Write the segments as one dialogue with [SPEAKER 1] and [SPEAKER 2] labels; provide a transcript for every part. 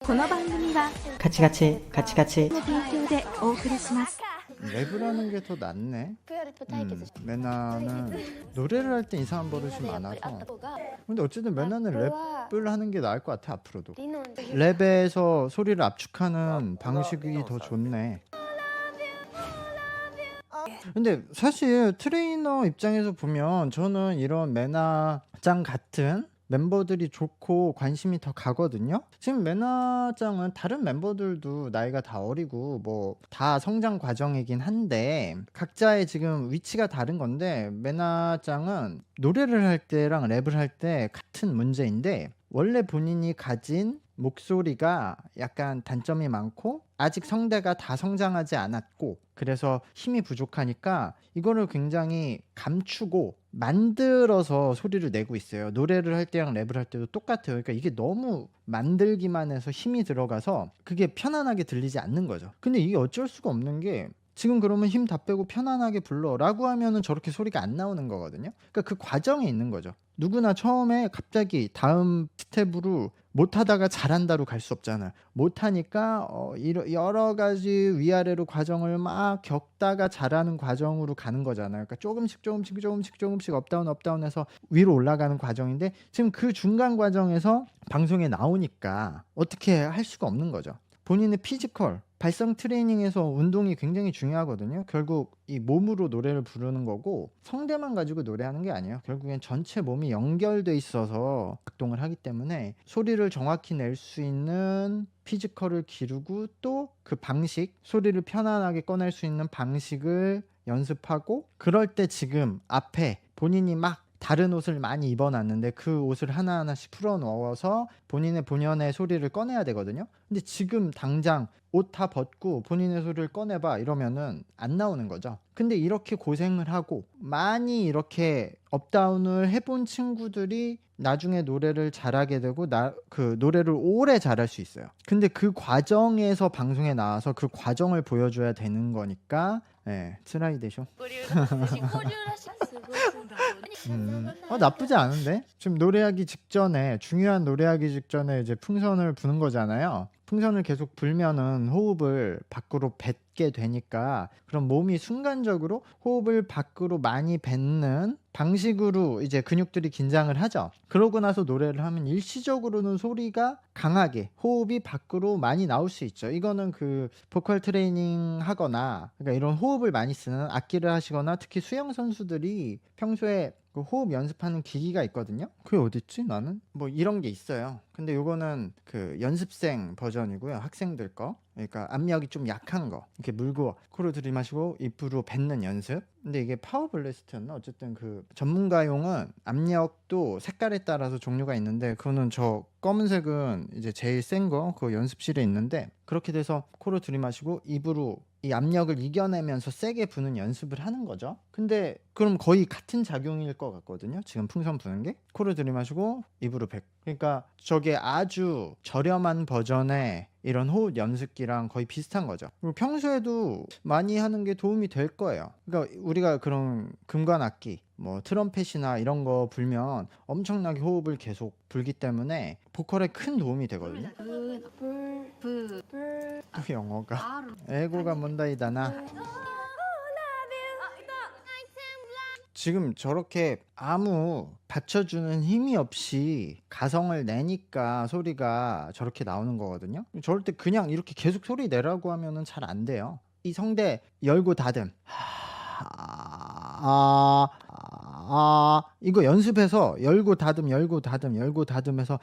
[SPEAKER 1] この番組は
[SPEAKER 2] 같이 같이 같이 같이
[SPEAKER 1] の提供でお送りします。
[SPEAKER 3] 랩을 하는 게 더 낫네. 메나는 노래를 할 때 이상한 버릇이 많아서. 근데 어쨌든 메나는 랩을 하는 게 나을 것 같아 앞으로도. 랩에서 소리를 압축하는 방식이 더 좋네. 근데 사실 트레이너 입장에서 보면 저는 이런 메나짱 같은 멤버들이 좋고 관심이 더 가거든요. 지금 메나짱은 다른 멤버들도 나이가 다 어리고 뭐 다 성장 과정이긴 한데 각자의 지금 위치가 다른 건데, 메나짱은 노래를 할 때랑 랩을 할 때 같은 문제인데 원래 본인이 가진 목소리가 약간 단점이 많고 아직 성대가 다 성장하지 않았고 그래서 힘이 부족하니까 이거를 굉장히 감추고 만들어서 소리를 내고 있어요. 노래를 할 때랑 랩을 할 때도 똑같아요. 그러니까 이게 너무 만들기만 해서 힘이 들어가서 그게 편안하게 들리지 않는 거죠. 근데 이게 어쩔 수가 없는 게, 지금 그러면 힘 다 빼고 편안하게 불러 라고 하면은 저렇게 소리가 안 나오는 거거든요. 그러니까 그 과정에 있는 거죠. 누구나 처음에 갑자기 다음 스텝으로 못하다가 잘한다로 갈 수 없잖아. 못하니까 여러 가지 위아래로 과정을 막 겪다가 잘하는 과정으로 가는 거잖아요. 그러니까 조금씩 업다운해서 위로 올라가는 과정인데, 지금 그 중간 과정에서 방송에 나오니까 어떻게 할 수가 없는 거죠. 본인의 피지컬, 발성 트레이닝에서 운동이 굉장히 중요하거든요. 결국 이 몸으로 노래를 부르는 거고 성대만 가지고 노래하는 게 아니에요. 결국엔 전체 몸이 연결돼 있어서 작동을 하기 때문에 소리를 정확히 낼 수 있는 피지컬을 기르고 또 그 방식, 소리를 편안하게 꺼낼 수 있는 방식을 연습하고, 그럴 때 지금 앞에 본인이 막 다른 옷을 많이 입어놨는데 그 옷을 하나하나씩 풀어넣어서 본인의 본연의 소리를 꺼내야 되거든요. 근데 지금 당장 옷 다 벗고 본인의 소리를 꺼내봐 이러면은 안 나오는 거죠. 근데 이렇게 고생을 하고 많이 이렇게 업다운을 해본 친구들이 나중에 노래를 잘하게 되고 그 노래를 오래 잘할 수 있어요. 근데 그 과정에서 방송에 나와서 그 과정을 보여줘야 되는 거니까, 쓰라이 되쇼. 나쁘지 않은데? 지금 노래하기 직전에, 중요한 노래하기 직전에 이제 풍선을 부는 거잖아요. 풍선을 계속 불면은 호흡을 밖으로 뱉게 되니까, 그럼 몸이 순간적으로 호흡을 밖으로 많이 뱉는 방식으로 이제 근육들이 긴장을 하죠. 그러고 나서 노래를 하면 일시적으로는 소리가 강하게 호흡이 밖으로 많이 나올 수 있죠. 이거는 그 보컬 트레이닝 하거나, 그러니까 이런 호흡을 많이 쓰는 악기를 하시거나 특히 수영 선수들이 평소에 그 호흡 연습하는 기기가 있거든요. 그게 어딨지? 나는 뭐 이런 게 있어요. 근데 요거는 그 연습생 버전이고요. 학생들 거. 그러니까 압력이 좀 약한 거 이렇게 물고 코로 들이마시고 입으로 뱉는 연습. 근데 이게 파워 블래스트였나? 어쨌든 그 전문가용은 압력도 색깔에 따라서 종류가 있는데, 그거는 저 검은색은 이제 제일 센 거 그 연습실에 있는데, 그렇게 돼서 코로 들이마시고 입으로 이 압력을 이겨내면서 세게 부는 연습을 하는 거죠. 근데 그럼 거의 같은 작용일 것 같거든요. 지금 풍선 부는 게 코로 들이마시고 입으로 뱉고, 그러니까 저게 아주 저렴한 버전의 이런 호흡 연습기랑 거의 비슷한 거죠. 그리고 평소에도 많이 하는 게 도움이 될 거예요. 그러니까 우리가 그런 금관 악기 뭐 트럼펫이나 이런 거 불면 엄청나게 호흡을 계속 불기 때문에 보컬에 큰 도움이 되거든요. 또 영어가 에고가 뭔다이다나. 지금 저렇게 아무 받쳐주는 힘이 없이 가성을 내니까 소리가 저렇게 나오는 거거든요. 저럴 때 그냥 이렇게 계속 소리 내라고 하면은 잘 안 돼요. 이 성대 열고 닫음, 이거 연습해서 열고 닫음 해서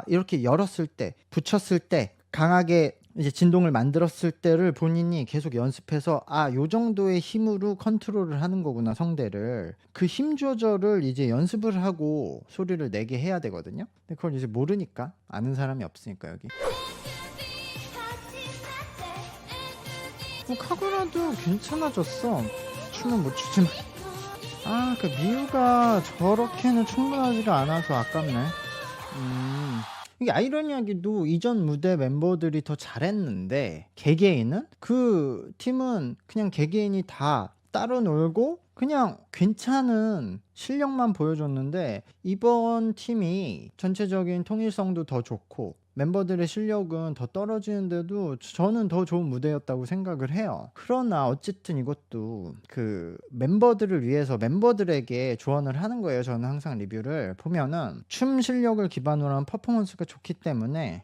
[SPEAKER 3] 이렇게 열었을 때, 붙였을 때 강하게 이제 진동을 만들었을 때를 본인이 계속 연습해서 요 정도의 힘으로 컨트롤을 하는 거구나 성대를. 그 힘 조절을 이제 연습을 하고 소리를 내게 해야 되거든요. 근데 그걸 이제 모르니까, 아는 사람이 없으니까 여기. 카구라도 괜찮아졌어. 춤은 못 추지만 그 미우가 저렇게는 충분하지가 않아서 아깝네. 이게 아이러니하게도 이전 무대 멤버들이 더 잘했는데, 개개인은 그 팀은 그냥 개개인이 다 따로 놀고 그냥 괜찮은 실력만 보여줬는데, 이번 팀이 전체적인 통일성도 더 좋고 멤버들의 실력은 더 떨어지는데도 저는 더 좋은 무대였다고 생각을 해요. 그러나 어쨌든 이것도 그 멤버들을 위해서 멤버들에게 조언을 하는 거예요. 저는 항상 리뷰를 보면은 춤 실력을 기반으로 한 퍼포먼스가 좋기 때문에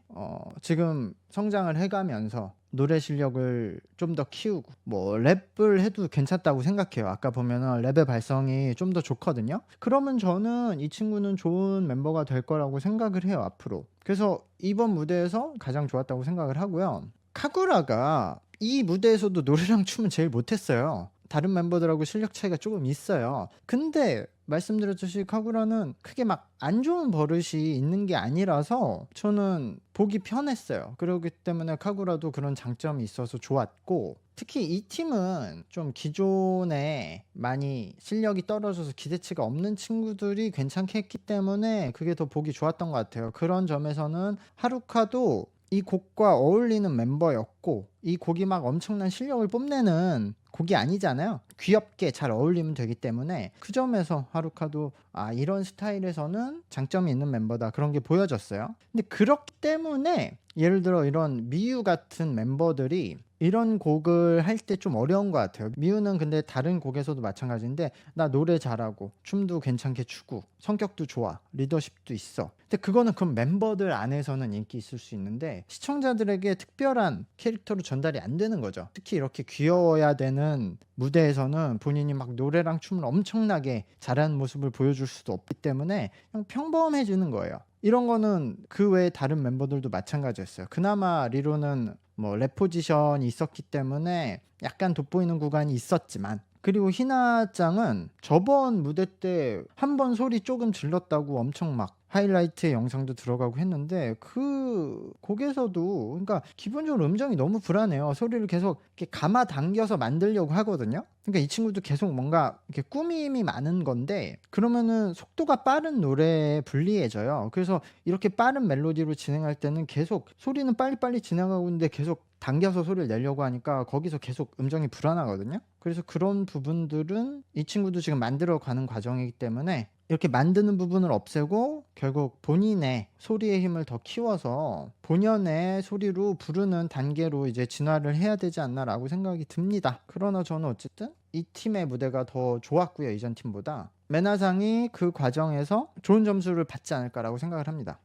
[SPEAKER 3] 지금 성장을 해가면서 노래 실력을 좀 더 키우고 뭐 랩을 해도 괜찮다고 생각해요. 아까 보면은 랩의 발성이 좀 더 좋거든요. 그러면 저는 이 친구는 좋은 멤버가 될 거라고 생각을 해요, 앞으로. 그래서 이번 무대에서 가장 좋았다고 생각을 하고요. 카구라가 이 무대에서도 노래랑 춤은 제일 못했어요. 다른 멤버들하고 실력 차이가 조금 있어요. 근데 말씀드렸듯이 카구라는 크게 막 안 좋은 버릇이 있는 게 아니라서 저는 보기 편했어요. 그렇기 때문에 카구라도 그런 장점이 있어서 좋았고, 특히 이 팀은 좀 기존에 많이 실력이 떨어져서 기대치가 없는 친구들이 괜찮게 했기 때문에 그게 더 보기 좋았던 것 같아요. 그런 점에서는 하루카도 이 곡과 어울리는 멤버였고, 이 곡이 막 엄청난 실력을 뽐내는 곡이 아니잖아요. 귀엽게 잘 어울리면 되기 때문에 그 점에서 하루카도 이런 스타일에서는 장점이 있는 멤버다, 그런 게 보여졌어요. 근데 그렇기 때문에 예를 들어 이런 미유 같은 멤버들이 이런 곡을 할 때 좀 어려운 것 같아요. 미유는 근데 다른 곡에서도 마찬가지인데 나 노래 잘하고 춤도 괜찮게 추고 성격도 좋아, 리더십도 있어. 근데 그거는 그럼 멤버들 안에서는 인기 있을 수 있는데 시청자들에게 특별한 캐릭터로 전달이 안 되는 거죠. 특히 이렇게 귀여워야 되는 무대에서는 본인이 막 노래랑 춤을 엄청나게 잘하는 모습을 보여줄 수도 없기 때문에 그냥 평범해지는 거예요. 이런 거는 그 외에 다른 멤버들도 마찬가지였어요. 그나마 리로는 뭐 랩 포지션이 있었기 때문에 약간 돋보이는 구간이 있었지만, 그리고 희나짱은 저번 무대 때 한 번 소리 조금 질렀다고 엄청 막 하이라이트 영상도 들어가고 했는데 그 곡에서도 그러니까 기본적으로 음정이 너무 불안해요. 소리를 계속 이렇게 감아 당겨서 만들려고 하거든요. 그러니까 이 친구도 계속 뭔가 이렇게 꾸밈이 많은 건데 그러면은 속도가 빠른 노래에 불리해져요. 그래서 이렇게 빠른 멜로디로 진행할 때는 계속 소리는 빨리빨리 지나가고 있는데 계속 당겨서 소리를 내려고 하니까 거기서 계속 음정이 불안하거든요. 그래서 그런 부분들은 이 친구도 지금 만들어가는 과정이기 때문에 이렇게 만드는 부분을 없애고 결국 본인의 소리의 힘을 더 키워서 본연의 소리로 부르는 단계로 이제 진화를 해야 되지 않나라고 생각이 듭니다. 그러나 저는 어쨌든 이 팀의 무대가 더 좋았고요, 이전 팀보다. 메나상이 그 과정에서 좋은 점수를 받지 않을까라고 생각을 합니다.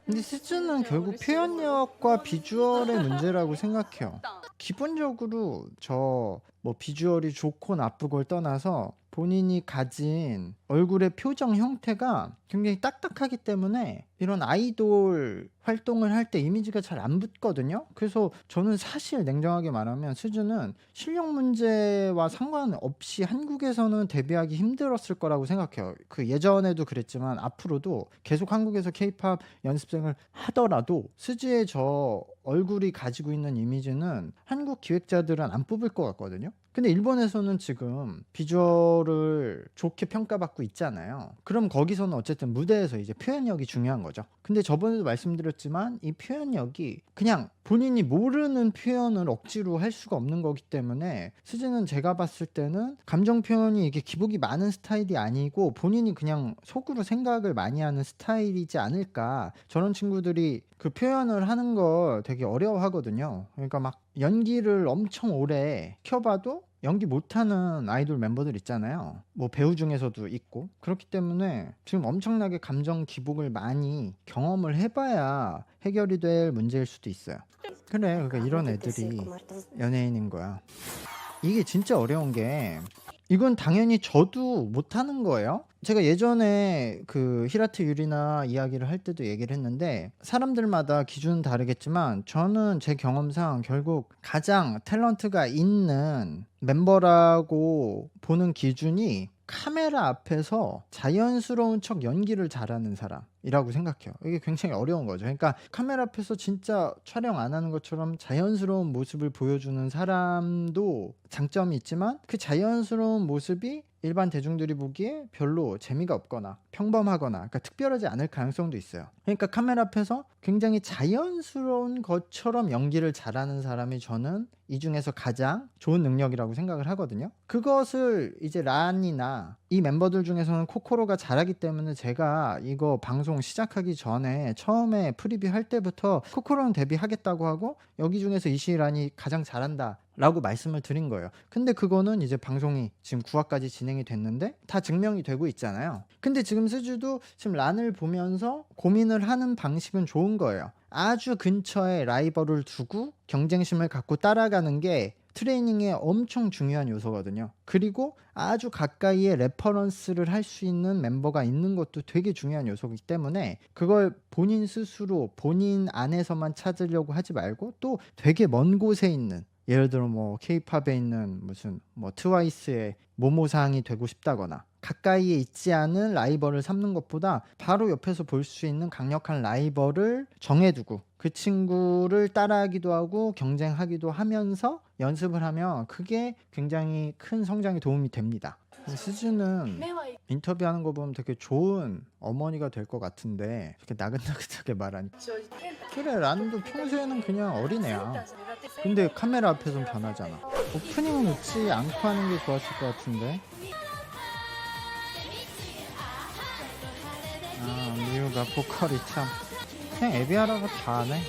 [SPEAKER 3] 근데 시즌은 결국 표현력과 비주얼의 문제라고 생각해요. 기본적으로 저 뭐 비주얼이 좋고 나쁘고를 떠나서 본인이 가진 얼굴의 표정 형태가 굉장히 딱딱하기 때문에 이런 아이돌 활동을 할 때 이미지가 잘 안 붙거든요. 그래서 저는 사실 냉정하게 말하면 수즈는 실력 문제와 상관없이 한국에서는 데뷔하기 힘들었을 거라고 생각해요. 그 예전에도 그랬지만 앞으로도 계속 한국에서 K-팝 연습생을 하더라도 수즈의 저 얼굴이 가지고 있는 이미지는 한국 기획자들은 안 뽑을 것 같거든요. 근데 일본에서는 지금 비주얼을 좋게 평가받고 있잖아요. 그럼 거기서는 어쨌든 무대에서 이제 표현력이 중요한 거죠. 근데 저번에도 말씀드렸지만 이 표현력이 그냥 본인이 모르는 표현을 억지로 할 수가 없는 거기 때문에 수지는 제가 봤을 때는 감정 표현이 이게 기복이 많은 스타일이 아니고 본인이 그냥 속으로 생각을 많이 하는 스타일이지 않을까. 저런 친구들이 그 표현을 하는 걸 되게 어려워하거든요. 그러니까 막 연기를 엄청 오래 켜봐도 연기 못하는 아이돌 멤버들 있잖아요. 뭐 배우 중에서도 있고. 그렇기 때문에 지금 엄청나게 감정 기복을 많이 경험을 해봐야 해결이 될 문제일 수도 있어요. 그래, 그러니까 이런 애들이 연예인인 거야. 이게 진짜 어려운 게 이건 당연히 저도 못하는 거예요. 제가 예전에 그 히라트 유리나 이야기를 할 때도 얘기를 했는데 사람들마다 기준은 다르겠지만 저는 제 경험상 결국 가장 탤런트가 있는 멤버라고 보는 기준이 카메라 앞에서 자연스러운 척 연기를 잘하는 사람이라고 생각해요. 이게 굉장히 어려운 거죠. 그러니까 카메라 앞에서 진짜 촬영 안 하는 것처럼 자연스러운 모습을 보여주는 사람도 장점이 있지만 그 자연스러운 모습이 일반 대중들이 보기에 별로 재미가 없거나 평범하거나 그러니까 특별하지 않을 가능성도 있어요. 그러니까 카메라 앞에서 굉장히 자연스러운 것처럼 연기를 잘하는 사람이 저는 이 중에서 가장 좋은 능력이라고 생각을 하거든요. 그것을 이제 란이나 이 멤버들 중에서는 코코로가 잘하기 때문에 제가 이거 방송 방송 시작하기 전에 처음에 프리뷰 할 때부터 코코로는 데뷔하겠다고 하고 여기 중에서 이시란이 가장 잘한다 라고 말씀을 드린 거예요. 근데 그거는 이제 방송이 지금 9화까지 진행이 됐는데 다 증명이 되고 있잖아요. 근데 지금 스즈도 지금 란을 보면서 고민을 하는 방식은 좋은 거예요. 아주 근처에 라이벌을 두고 경쟁심을 갖고 따라가는 게 트레이닝에 엄청 중요한 요소거든요. 그리고 아주 가까이에 레퍼런스를 할 수 있는 멤버가 있는 것도 되게 중요한 요소이기 때문에 그걸 본인 스스로 본인 안에서만 찾으려고 하지 말고 또 되게 먼 곳에 있는, 예를 들어 뭐 K-팝에 있는 무슨 뭐 트와이스의 모모상이 되고 싶다거나 가까이에 있지 않은 라이벌을 삼는 것보다 바로 옆에서 볼 수 있는 강력한 라이벌을 정해두고 그 친구를 따라하기도 하고 경쟁하기도 하면서 연습을 하면 그게 굉장히 큰 성장에 도움이 됩니다. 스즈는 인터뷰하는 거 보면 되게 좋은 어머니가 될 것 같은데 이렇게 나긋나긋하게 말하니, 그래 란도 평소에는 그냥 어린애야. 근데 카메라 앞에선 변하잖아. 오프닝은 웃지 않고 하는 게 좋았을 것 같은데. 미우가 보컬이 참 그냥 에비아라가 다 하네.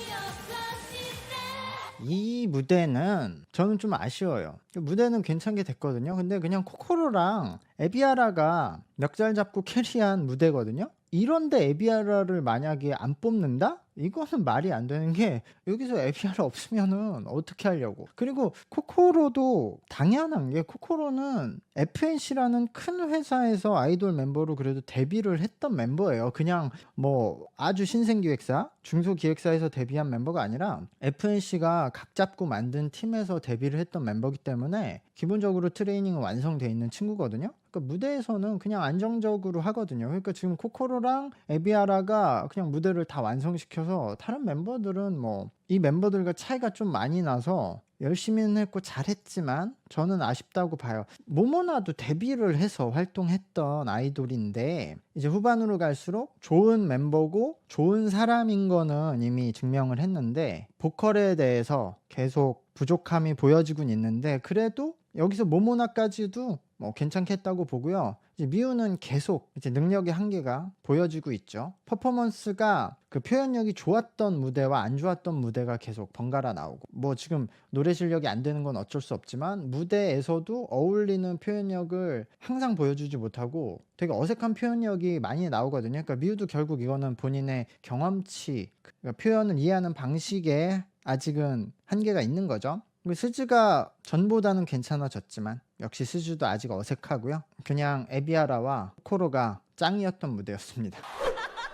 [SPEAKER 3] 이 무대는 저는 좀 아쉬워요. 무대는 괜찮게 됐거든요. 근데 그냥 코코로랑 에비아라가 멱살 잡고 캐리한 무대거든요. 이런데 에비아라를 만약에 안 뽑는다? 이거는 말이 안 되는 게, 여기서 에비아라 없으면은 어떻게 하려고. 그리고 코코로도 당연한 게, 코코로는 FNC라는 큰 회사에서 아이돌 멤버로 그래도 데뷔를 했던 멤버예요. 그냥 뭐 아주 신생기획사, 중소기획사에서 데뷔한 멤버가 아니라 FNC가 각 잡고 만든 팀에서 데뷔를 했던 멤버이기 때문에 기본적으로 트레이닝은 완성되어 있는 친구거든요. 그러니까 무대에서는 그냥 안정적으로 하거든요. 그러니까 지금 코코로랑 에비아라가 그냥 무대를 다 완성시켜서 다른 멤버들은 뭐 이 멤버들과 차이가 좀 많이 나서 열심히는 했고 잘했지만 저는 아쉽다고 봐요. 모모나도 데뷔를 해서 활동했던 아이돌인데 이제 후반으로 갈수록 좋은 멤버고 좋은 사람인 거는 이미 증명을 했는데 보컬에 대해서 계속 부족함이 보여지곤 있는데, 그래도 여기서 모모나까지도 뭐 괜찮게 했다고 보고요. 이제 미우는 계속 이제 능력의 한계가 보여지고 있죠. 퍼포먼스가 그 표현력이 좋았던 무대와 안 좋았던 무대가 계속 번갈아 나오고, 뭐 지금 노래 실력이 안 되는 건 어쩔 수 없지만 무대에서도 어울리는 표현력을 항상 보여주지 못하고 되게 어색한 표현력이 많이 나오거든요. 그러니까 미우도 결국 이거는 본인의 경험치, 그러니까 표현을 이해하는 방식에 아직은 한계가 있는 거죠. 스즈가 전보다는 괜찮아졌지만 역시 스즈도 아직 어색하고요. 그냥 에비아라와 코로가 짱이었던 무대였습니다.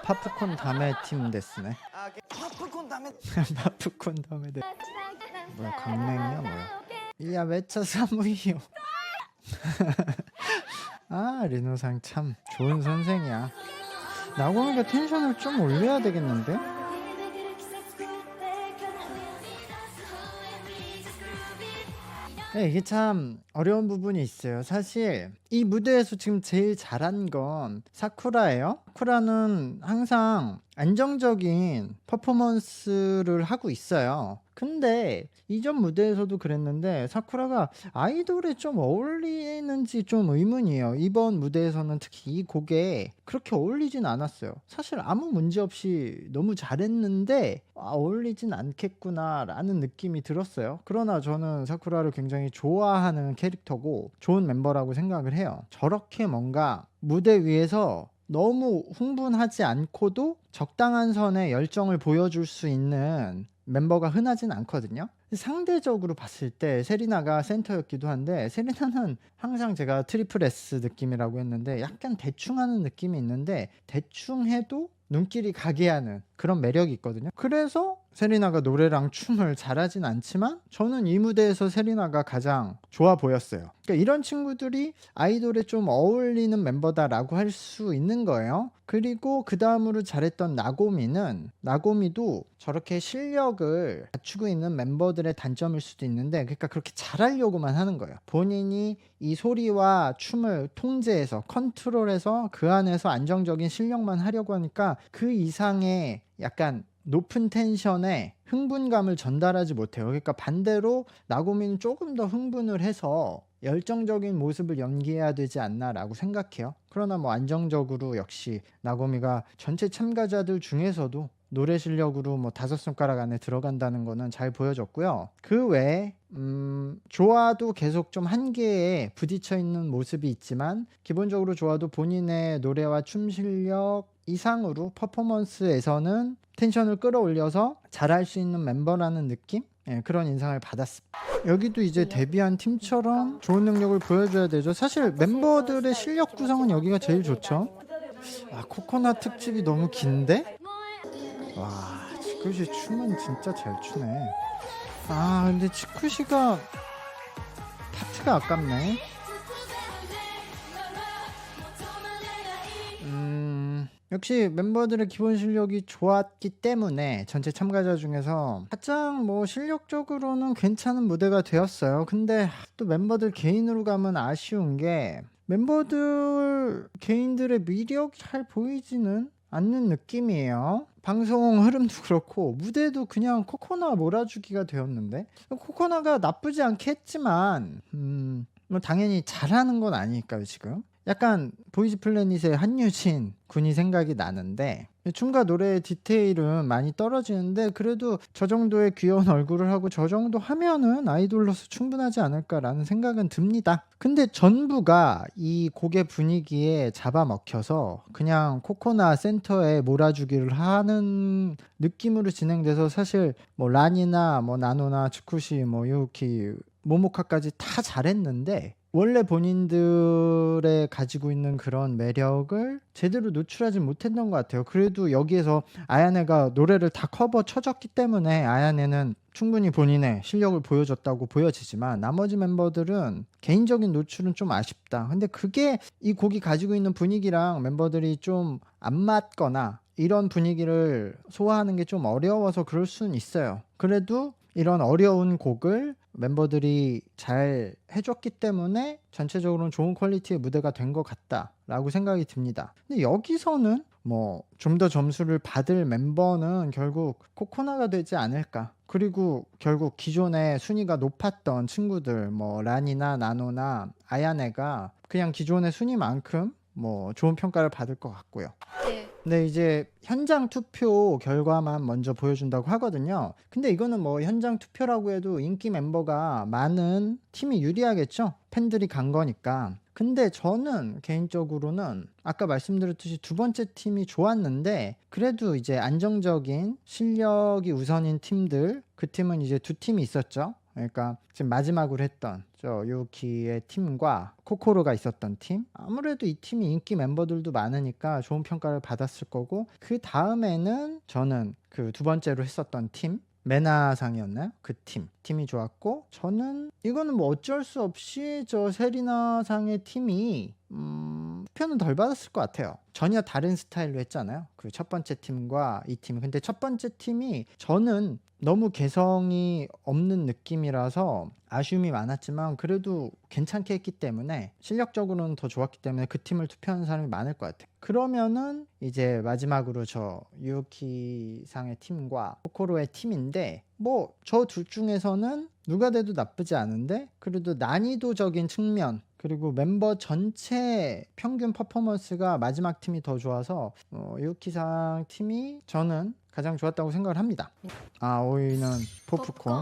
[SPEAKER 3] 파프콘 다메 팀 데스네.
[SPEAKER 4] 팝콘 다음에
[SPEAKER 3] 파프콘 다메 데 뭐야, 강냉이야 뭐야. 이야 외쳐 사무이요. 아 리노상 참 좋은 선생이야. 나고미가 텐션을 좀 올려야 되겠는데? 네, 이게 참 어려운 부분이 있어요. 사실 이 무대에서 지금 제일 잘한 건 사쿠라예요. 사쿠라는 항상 안정적인 퍼포먼스를 하고 있어요. 근데 이전 무대에서도 그랬는데 사쿠라가 아이돌에 좀 어울리는지 좀 의문이에요. 이번 무대에서는 특히 이 곡에 그렇게 어울리진 않았어요. 사실 아무 문제 없이 너무 잘했는데 어울리진 않겠구나 라는 느낌이 들었어요. 그러나 저는 사쿠라를 굉장히 좋아하는 캐릭터고 좋은 멤버라고 생각을 해요. 저렇게 뭔가 무대 위에서 너무 흥분하지 않고도 적당한 선에 열정을 보여줄 수 있는 멤버가 흔하진 않거든요. 상대적으로 봤을 때 세리나가 센터였기도 한데, 세리나는 항상 제가 트리플 S 느낌이라고 했는데 약간 대충 하는 느낌이 있는데 대충 해도 눈길이 가게 하는 그런 매력이 있거든요. 그래서 세리나가 노래랑 춤을 잘하진 않지만 저는 이 무대에서 세리나가 가장 좋아 보였어요. 그러니까 이런 친구들이 아이돌에 좀 어울리는 멤버다라고 할 수 있는 거예요. 그리고 그 다음으로 잘했던 나고미도 저렇게 실력을 갖추고 있는 멤버들의 단점일 수도 있는데, 그러니까 그렇게 잘하려고만 하는 거예요. 본인이 이 소리와 춤을 통제해서 컨트롤해서 그 안에서 안정적인 실력만 하려고 하니까 그 이상의 약간 높은 텐션에 흥분감을 전달하지 못해요. 그러니까 반대로 나고미는 조금 더 흥분을 해서 열정적인 모습을 연기해야 되지 않나라고 생각해요. 그러나 뭐 안정적으로 역시 나고미가 전체 참가자들 중에서도 노래 실력으로 뭐 5손가락 안에 들어간다는 거는 잘 보여줬고요. 그 외에 조아도 계속 좀 한계에 부딪혀 있는 모습이 있지만 기본적으로 조아도 본인의 노래와 춤 실력 이상으로 퍼포먼스에서는 텐션을 끌어올려서 잘할 수 있는 멤버라는 느낌? 예, 그런 인상을 받았습니다. 여기도 이제 데뷔한 팀처럼 좋은 능력을 보여줘야 되죠. 사실 멤버들의 실력 구성은 여기가 제일 좋죠. 아, 코코넛 특집이 너무 긴데? 와, 치쿠시 춤은 진짜 잘 추네. 아, 근데 치쿠시가 파트가 아깝네. 역시 멤버들의 기본 실력이 좋았기 때문에 전체 참가자 중에서 가장 뭐 실력적으로는 괜찮은 무대가 되었어요. 근데 또 멤버들 개인으로 가면 아쉬운 게 멤버들 개인들의 매력이 잘 보이지는 않는 느낌이에요. 방송 흐름도 그렇고 무대도 그냥 코코나 몰아주기가 되었는데, 코코나가 나쁘지 않게 했지만 뭐 당연히 잘하는 건 아니니까요. 지금 약간 보이즈 플래닛의 한유진 군이 생각이 나는데, 춤과 노래의 디테일은 많이 떨어지는데 그래도 저 정도의 귀여운 얼굴을 하고 저 정도 하면은 아이돌로서 충분하지 않을까라는 생각은 듭니다. 근데 전부가 이 곡의 분위기에 잡아먹혀서 그냥 코코나 센터에 몰아주기를 하는 느낌으로 진행돼서, 사실 뭐 란이나 뭐 나노나 츠쿠시 뭐 유키 모모카까지 다 잘했는데 원래 본인들의 가지고 있는 그런 매력을 제대로 노출하지 못했던 것 같아요. 그래도 여기에서 아야네가 노래를 다 커버 쳐줬기 때문에 아야네는 충분히 본인의 실력을 보여줬다고 보여지지만, 나머지 멤버들은 개인적인 노출은 좀 아쉽다. 근데 그게 이 곡이 가지고 있는 분위기랑 멤버들이 좀 안 맞거나 이런 분위기를 소화하는 게 좀 어려워서 그럴 수는 있어요. 그래도 이런 어려운 곡을 멤버들이 잘 해줬기 때문에 전체적으로는 좋은 퀄리티의 무대가 된 것 같다라고 생각이 듭니다. 근데 여기서는 뭐 좀 더 점수를 받을 멤버는 결국 코코나가 되지 않을까. 그리고 결국 기존에 순위가 높았던 친구들 뭐 란이나 나노나 아야네가 그냥 기존의 순위만큼 뭐 좋은 평가를 받을 것 같고요. 근데 이제 현장 투표 결과만 먼저 보여준다고 하거든요. 근데 이거는 뭐 현장 투표라고 해도 인기 멤버가 많은 팀이 유리하겠죠? 팬들이 간 거니까. 근데 저는 개인적으로는 아까 말씀드렸듯이 두 번째 팀이 좋았는데, 그래도 이제 안정적인 실력이 우선인 팀들, 그 팀은 이제 두 팀이 있었죠. 그러니까 지금 마지막으로 했던 저 유키의 팀과 코코로가 있었던 팀, 아무래도 이 팀이 인기 멤버들도 많으니까 좋은 평가를 받았을 거고, 그 다음에는 저는 그 두 번째로 했었던 팀 메나상이었나요? 그 팀이 좋았고, 저는 이거는 뭐 어쩔 수 없이 저 세리나상의 팀이 표는 덜 받았을 것 같아요. 전혀 다른 스타일로 했잖아요. 그 첫 번째 팀과 이 팀. 근데 첫 번째 팀이 저는 너무 개성이 없는 느낌이라서 아쉬움이 많았지만 그래도 괜찮게 했기 때문에, 실력적으로는 더 좋았기 때문에 그 팀을 투표하는 사람이 많을 것 같아요. 그러면은 이제 마지막으로 저 유키상의 팀과 코코로의 팀인데, 뭐 저 둘 중에서는 누가 돼도 나쁘지 않은데, 그래도 난이도적인 측면 그리고 멤버 전체 평균 퍼포먼스가 마지막 팀이 더 좋아서 유키상 팀이 저는 가장 좋았다고 생각을 합니다. 아, 5위는 포프콘,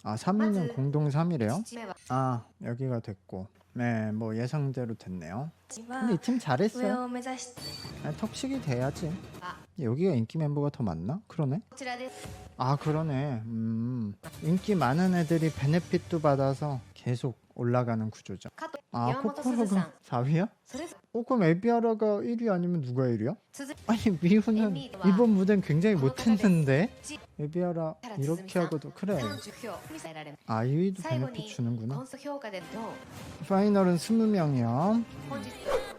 [SPEAKER 3] 아 3위는 공동 3위래요. 아, 여기가 됐고, 네, 뭐 예상대로 됐네요. 근데 이 팀 잘했어요. 아, 턱식이 돼야지. 여기가 인기 멤버가 더 많나? 그러네. 아, 그러네. 인기 많은 애들이 베네핏도 받아서 계속 올라가는 구조죠. 아, 코코로가 4위야? 그럼 에비아라가 1위 아니면 누가 1위야? 아니, 미우는 이번 무대는 굉장히 못했는데 에비아라 이렇게 하고도. 그래, 아 2위도 베네핏 주는구나. 파이널은 20명이야.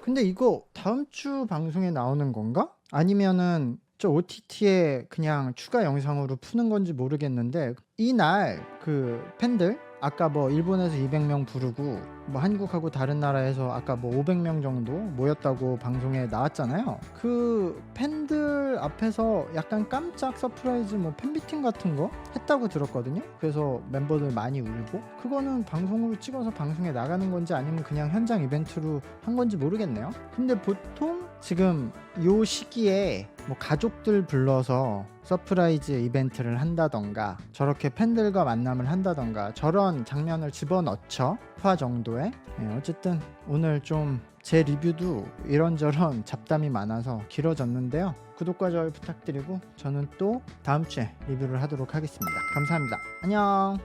[SPEAKER 3] 근데 이거 다음 주 방송에 나오는 건가? 아니면은 저 OTT에 그냥 추가 영상으로 푸는 건지 모르겠는데, 이날 그 팬들 아까 뭐 일본에서 200명 부르고 뭐 한국하고 다른 나라에서 아까 뭐 500명 정도 모였다고 방송에 나왔잖아요. 그 팬들 앞에서 약간 깜짝 서프라이즈 뭐 팬미팅 같은 거 했다고 들었거든요. 그래서 멤버들 많이 울고, 그거는 방송으로 찍어서 방송에 나가는 건지 아니면 그냥 현장 이벤트로 한 건지 모르겠네요. 근데 보통 지금 요 시기에 뭐 가족들 불러서 서프라이즈 이벤트를 한다던가 저렇게 팬들과 만남을 한다던가 저런 장면을 집어넣죠. 화 정도에. 어쨌든 오늘 좀 제 리뷰도 이런저런 잡담이 많아서 길어졌는데요. 구독과 좋아요 부탁드리고 저는 또 다음 주에 리뷰를 하도록 하겠습니다. 감사합니다. 안녕.